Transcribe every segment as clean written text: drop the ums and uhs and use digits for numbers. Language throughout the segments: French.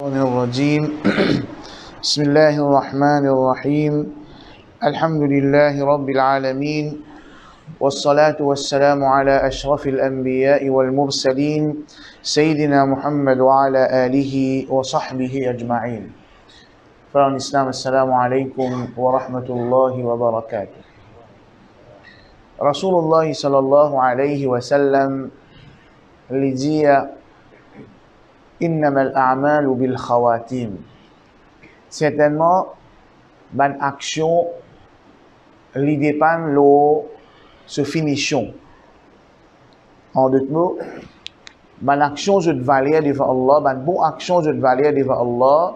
الرجيم بسم الله الرحمن الرحيم الحمد لله رب العالمين والصلاة والسلام على أشرف الأنبياء والمرسلين سيدنا محمد وعلى آله وصحبه أجمعين. Frères en islam, assalamu alaikum wa rahmatullahi wa barakatuh. Rasulullah sallallahu alayhi wa sallam lui dit Innamal a'malu bil khawatim. Certainement, ban action li dépend lo se finition. En d'autres mots, ban action je te valère devant Allah, ban bon action je te valère devant Allah,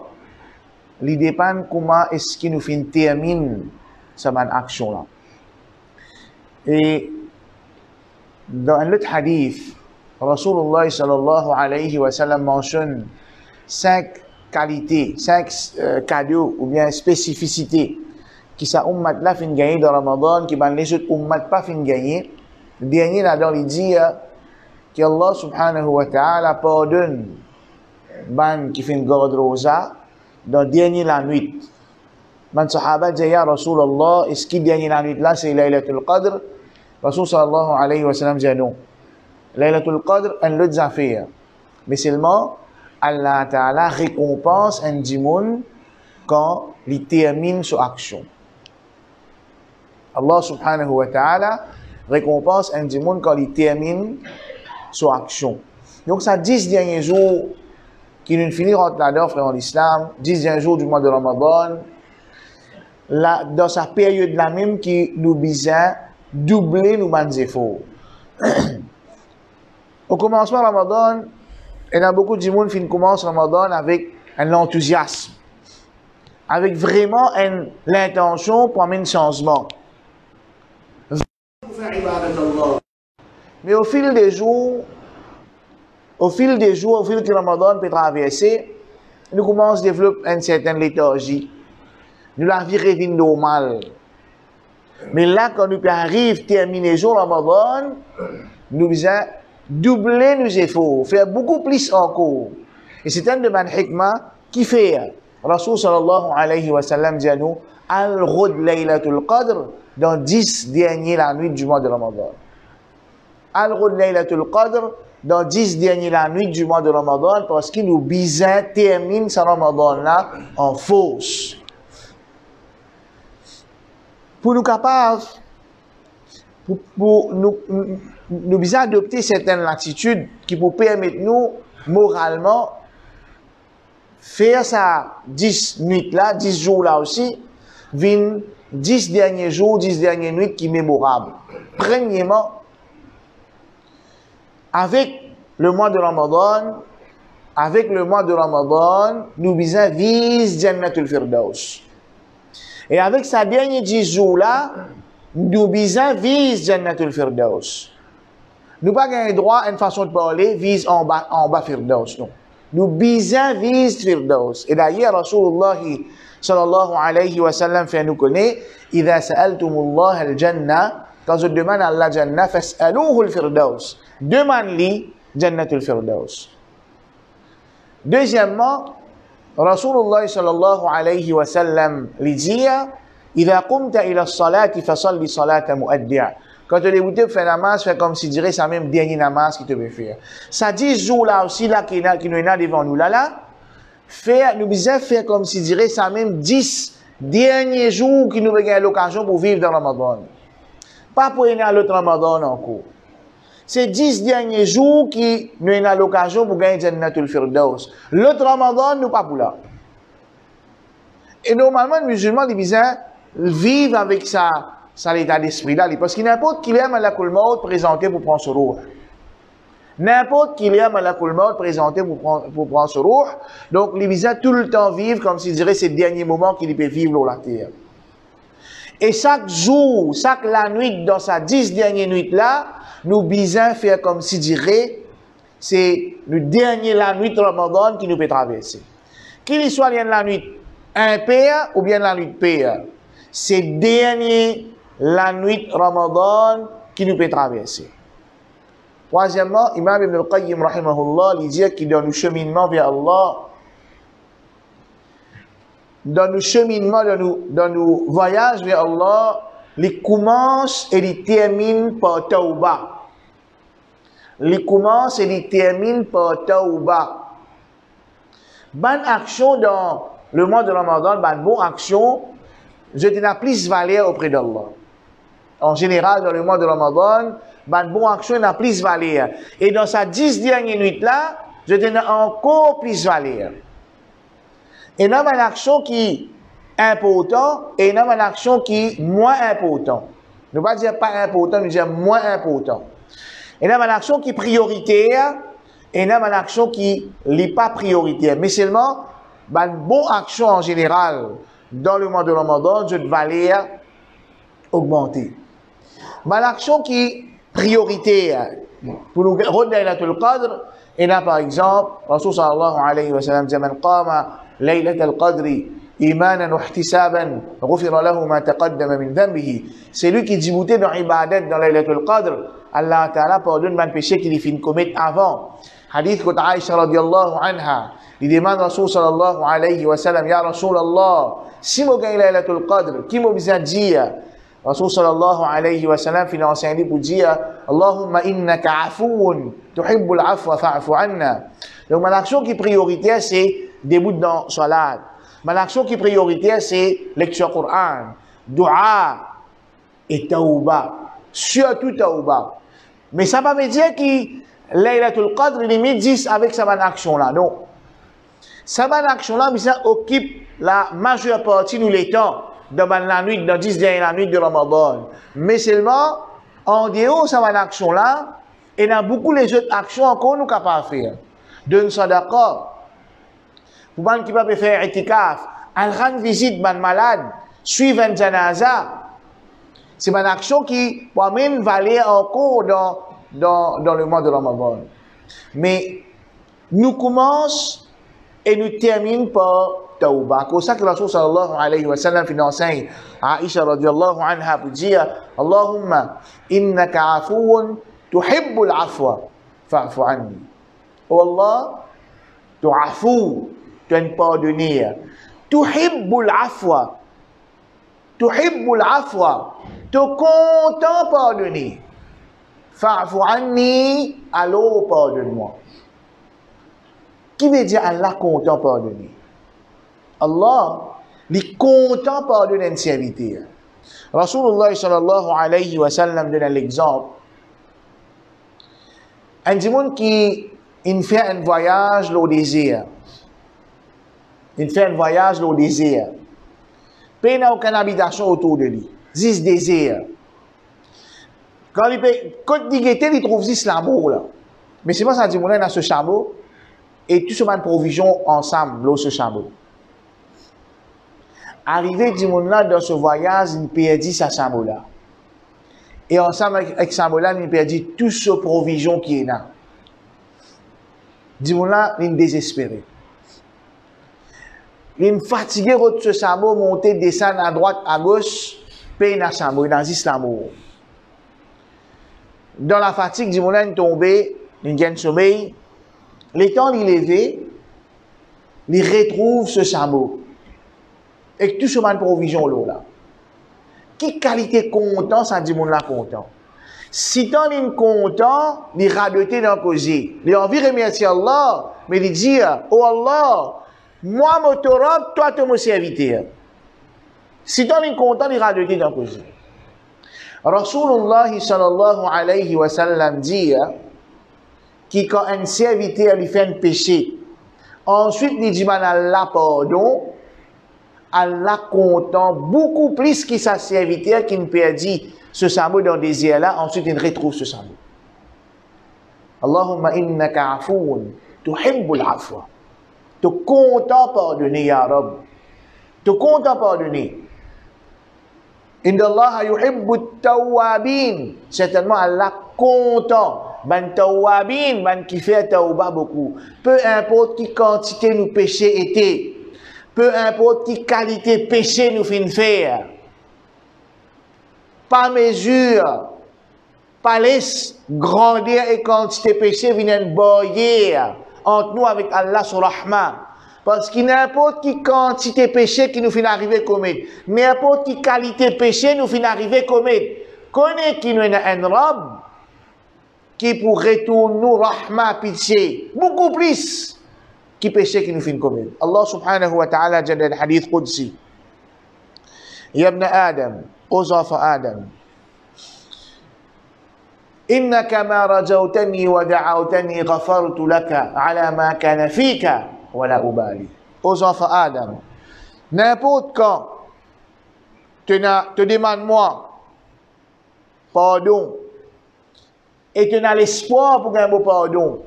li dépend comment est-ce qu'il nous fin termine sa ban action là. Et dans un autre hadith, Rasulullah sallallahu alayhi wa sallam mentionne 5 qualités, 5 cadeaux ou bien spécificités qui sa ummat là fin gagner dans Ramadan, qui ban les autres ummat pas fin gagner. Le dernier là-dedans il dit que Allah subhanahu wa ta'ala pardonne ban qui fin garde rosa dans dernier la nuit. Man sahaba dit ya Rasulullah, est-ce que dernier la nuit là c'est Laylatul Qadr? Rasul sallallahu alayhi wa sallam dit non. Laylatul Qadr, un l'autre affaire. Mais seulement, Allah Ta'ala récompense un dimoun quand il termine son action. Allah Subhanahu wa Ta'ala récompense un dimoun quand il termine son action. Donc, ça 10 derniers jours qui nous finiront là-dedans, frère en islam, 10 derniers jours du mois de Ramadan, là, dans sa période là même qui nous besoin doubler nos bonnes efforts. Au commencement Ramadan, il y a beaucoup de gens qui commencent Ramadan avec un enthousiasme, avec vraiment l'intention pour amener un changement. Mais au fil des jours, au fil que Ramadan peut traverser, nous commençons à développer une certaine léthargie. Nous la vie revient normale. Mais là, quand nous arrivons à terminer le jour Ramadan, nous besoin doubler nos efforts, faire beaucoup plus encore. Et c'est un de mes hikmah qui fait. Rasul sallallahu alayhi wa sallam dit à nous, Al-Ghud Laylatul Qadr, dans 10 derniers la nuit du mois de Ramadan. Al-Ghud Laylatul Qadr, dans 10 derniers la nuit du mois de Ramadan, parce qu'il nous besoin termine ce Ramadan là en force. Pour nous capables, pour nous besoin adopter certaines attitudes qui pour permettre nous, moralement, faire ça 10 nuits là, 10 jours là aussi, 10 derniers jours, 10 dernières nuits qui sont mémorables. Premièrement, avec le mois de Ramadan, nous besoin vise Jannatul Firdaus. Et avec sa dernière 10 jours là, nous besoin vise Jannatul Firdaus. Nous pas gagner droit à une façon de parler vise en bas Firdaus, non. Nous besoin vise Firdaus. Et d'ailleurs Rasulullah sallallahu alayhi wa sallam fait nous connaître idha sa'altumullah al-jannah, quand je demande à Allah Jannah, fas'aluhu al-Firdaus. Demande-lui Jannatul Firdaus. Deuxièmement, Rasulullah sallallahu alayhi wa sallam lui dit idha qumta ila as-salati fasalli salata mu'addi'a. Quand tu es débuté pour faire namaz, fais comme si dirait ça même dernier namaz qui te veut faire. Ça 10 jours là aussi là qui nous est devant nous là, nous besoin faire comme si dirait ça même 10 derniers jours qui nous gagnent l'occasion pour vivre dans Ramadan. Pas pour aller à l'autre Ramadan encore. C'est 10 derniers jours qui nous ont l'occasion pour gagner Jannatul Firdaus. L'autre Ramadan, nous pas pour là. Et normalement, les musulmans, ils besoin vivre avec ça l'état d'esprit là. Parce qu'il n'importe qui aime Malakul Maut présenté pour prendre ce ruh. N'importe qui aime Malakul Maut présenté pour prendre ce ruh. Donc, ils besoin tout le temps vivre comme s'il dirait ces derniers moments qu'il peut vivre sur la terre. Et chaque jour, chaque la nuit, dans sa 10 dernières nuits là, nous besoin faire comme si dirait, c'est le dernier la nuit de Ramadan qui nous peut traverser. Qu'il soit la nuit impair ou bien la nuit pair, c'est dernier la nuit Ramadan qui nous peut traverser. Troisièmement, Imam Ibn al-Qayyim rahimahullah, il dit qu'il dans le cheminement vers Allah, dans nos cheminements, dans nos voyages vers Allah, les commencent et les terminent par tauba. Les commencent et les terminent par tauba. Bonne action dans le mois de Ramadan, bonne action, je t'en plus valeur auprès d'Allah. En général, dans le mois de Ramadan, bonne action n'a plus valeur. Et dans sa 10 dernières nuits là, je t'en encore plus valeur. Et il y a une action qui est importante et il y a une action qui est moins importante. Ne pas dire pas important, mais dire moins important. Il y a une action qui est prioritaire et il y a une action qui n'est pas prioritaire. Mais seulement, une bonne action en général, dans le mois de Ramadan, je vais aller augmenter. Une action qui est prioritaire, pour nous rendre Laylatul Qadr, il y a par exemple, Rasul sallallahu alayhi wa sallam dit, man qama Laylatul Qadr imanan wa ihtisaban, ghufira lahu ma taqaddama min dhanbihi. C'est lui qui dit bouté dans ibadat dans Laylatul Qadr, Allah Ta'ala pardonne man péché qu'il a fait commettre avant. Hadith que Aïcha radiyallahu anha, il demande Rasul sallallahu alayhi wa sallam, ya Rasul Allah, si mo gagne Laylatul Qadr, qui mo besoin dire? Rasul sallallahu alayhi wa sallam finit enseigner pour dire Allahumma innaka afoun tuhibbul afwa fa'fu anna. Donc mon action qui est prioritaire c'est début dans salat. Mon action qui est prioritaire c'est lecture Coran, dua et tauba, surtout tauba. Mais ça va me dire que Laylatul Qadr limite 10 avec sa bonne action là. Non. Sa bonne action là, ça occupe la majeure partie de l'état dans la nuit, dans 10 dernières nuits de Ramadan. Mais seulement, en dehors de cette action là, il y a beaucoup les autres actions encore nous capables de faire. D'une sadaqa, pour les gens qui peuvent faire itikaf, aller rendre visite à un malade, suivre un janaza, c'est une action qui peut même valer encore dans le mois de Ramadan. Mais nous commençons et nous terminons par tauba. C'est pour ça que Rasul sallallahu alayhi wa sallam finit enseigne Aïcha radiyallahu anha pour dire Allahumma innaka afoun tuhibbul afwa fa'fu anni. Oh Allah, tu afou, tu es pardonner. Tuhibbul afwa, tuhibbul afwa, tu content pardonner. Fa'fu anni, alors pardonne-moi. Qui veut dire Allah content pardonner? Allah, il est content pardonner un serviteur. Rasulullah sallallahu alayhi wa sallam donne l'exemple. Un monde qui fait un voyage au désert. Il fait un voyage au désert. Puis il n'a aucune habitation autour de lui. Zis désert. Quand il trouve zis l'amour là. Mais c'est pas ça dit, dans ce chameau. Et tout ce monde provision ensemble dans ce chameau. Arrivé du monde là dans ce voyage, il perdit sa chameau là. Et ensemble avec chameau là, il perdit tout ce provision qui est là. Du monde là, il est désespéré. Il est fatigué de ce chameau, monter, descendre à droite, à gauche, payer dans le chameau, dans l'islam. Dans la fatigue, du monde là, il est tombé, il gagne sommeil. L'étant il est levé, il retrouve ce chameau. Et tout ce man provision là. Qui qualité content, ça dit mon là content. Si tant il est content, il radoté dans le cosy. Il a envie de remercier Allah, mais il dit, oh Allah, moi mon torab, toi tu mon serviteur. Si tant il est content, il radoté dans le cosy. Rasulullah sallallahu alayhi wa sallam dit, qui quand un serviteur lui fait un péché, ensuite il dit Allah pardon, Allah content beaucoup plus que sa serviteur qui ne perdit ce chameau dans le désert là, ensuite il retrouve ce chameau. Allahumma innaka afoun tuhibbul afwa. Tu content pardonner ya Rab. Tu content pardonner. Inna Allah yuhibbut tawwabin. Certainement Allah content. Ban tawwabin, ban qui fait tawba beaucoup. Peu importe qui quantité nous péchés étaient, peu importe qui qualité péché nous fin faire, pas mesure, pas laisse grandeur et quantité péché viennent boyer entre nous avec Allah sur Rahman. Parce qu'il n'importe qui quantité péché qui nous fait arriver à commettre, n'importe qui qualité péché nous fait arriver à commettre. Connais qui nous est un robe qui pour retourner nous rahma pitié beaucoup plus qui péché qui nous fait commettre. Allah subhanahu wa ta'ala dit dans le hadith qudsi, Ya ibn Adam, ô enfant Adam, إنك ما رجوتني ودعوتني غفرت لك على ما كان فيك ولا أبالي. Aux enfants Adam, n'importe quand te demande-moi pardon et tu as l'espoir pour un mot pardon,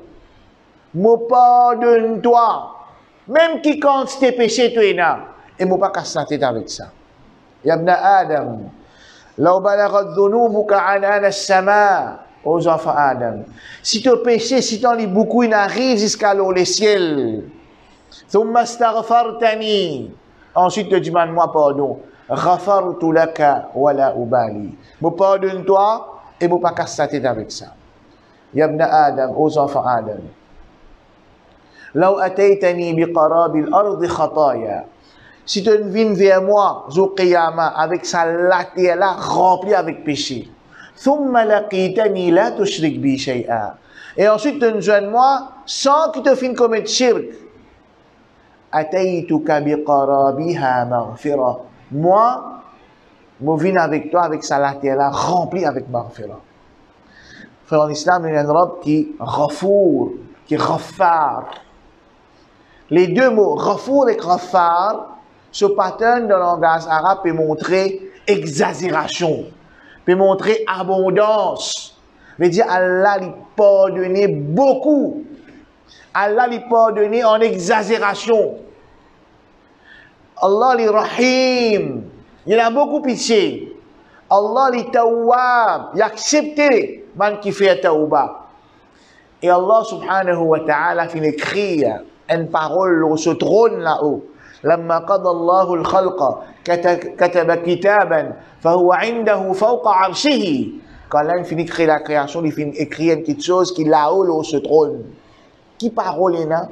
me pardonne-toi, même qui compte tes péchés tu es là, et ne pas casser la tête avec ça. Ya ibn Adam, لو بلغت ذنوبك عنان السماء. Aux enfants Adam, si ton péché, si ton lit beaucoup, il arrive jusqu'à l'eau, les ciels. ثم استغفرتني. Ensuite, te demande-moi pardon. غفرت لك ولا أبالي. Me pardonne-toi et ne pas casser ta tête avec ça. Ya ibn Adam, aux enfants Adam. لو أتيتني بقراب الأرض خطايا. Si tu viens vers moi, jour qiyamah, avec sa terre là remplie avec péché. ثم لقيتني لا تشرك بي شيئا. Et ensuite tu nous joins moi sans que tu finisses commettre shirk. أتيتك بقرابها مغفرة. Moi, je viens avec toi avec sa terre là remplie avec maghfira. Frère en islam, il y a un robe qui est ghafour, qui est ghaffar. Les deux mots, ghafour et ghaffar, ce pattern dans le langage arabe peut montrer exagération, peut montrer abondance. Veut dire Allah lui pardonner beaucoup. Allah lui pardonner en exagération. Allah lui rahim. Il a beaucoup pitié. Allah lui tawwab. Il a accepté man qui fait tawba. Et Allah subhanahu wa ta'ala fait écrire une parole sur ce trône là-haut. لما قضى الله الخلق كتب كتابا فهو عنده فوق عرشه. Quand l'un finit de créer la création, il finit d'écrire une petite chose qui là-haut se trône. Qui parole est là?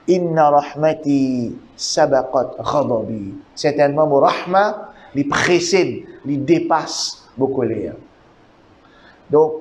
Inna rahmati sabaqat ghadabi. Certainement, mon rahma, il précède, il dépasse vos colères. Donc,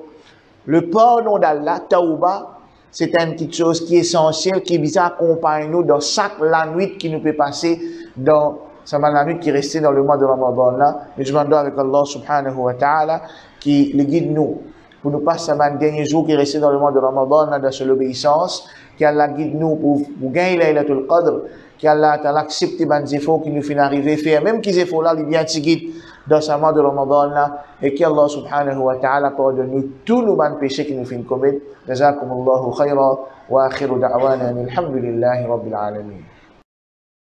le pardon d'Allah, tauba, c'est une petite chose qui est essentielle, qui vient accompagner nous dans chaque la nuit qui nous peut passer dans la nuit qui est restée dans le mois de Ramadan là. Mais je demande avec Allah subhanahu wa ta'ala qui le guide nous pour nous passer le dernier jour qui est resté dans le mois de Ramadan là, dans l'obéissance, qui Allah guide nous pour gagner Laylatul Qadr, qui Allah accepte les efforts qui nous font arriver faire, même qu'ils efforts là, il vient te guide dans ce mois de Ramadan là, et qui Allah subhanahu wa ta'ala pardonne nous tous nos péchés qui nous font commettre. Jazakumullahu khayra wa akhiru da'wana alhamdulillahi rabbil alamin.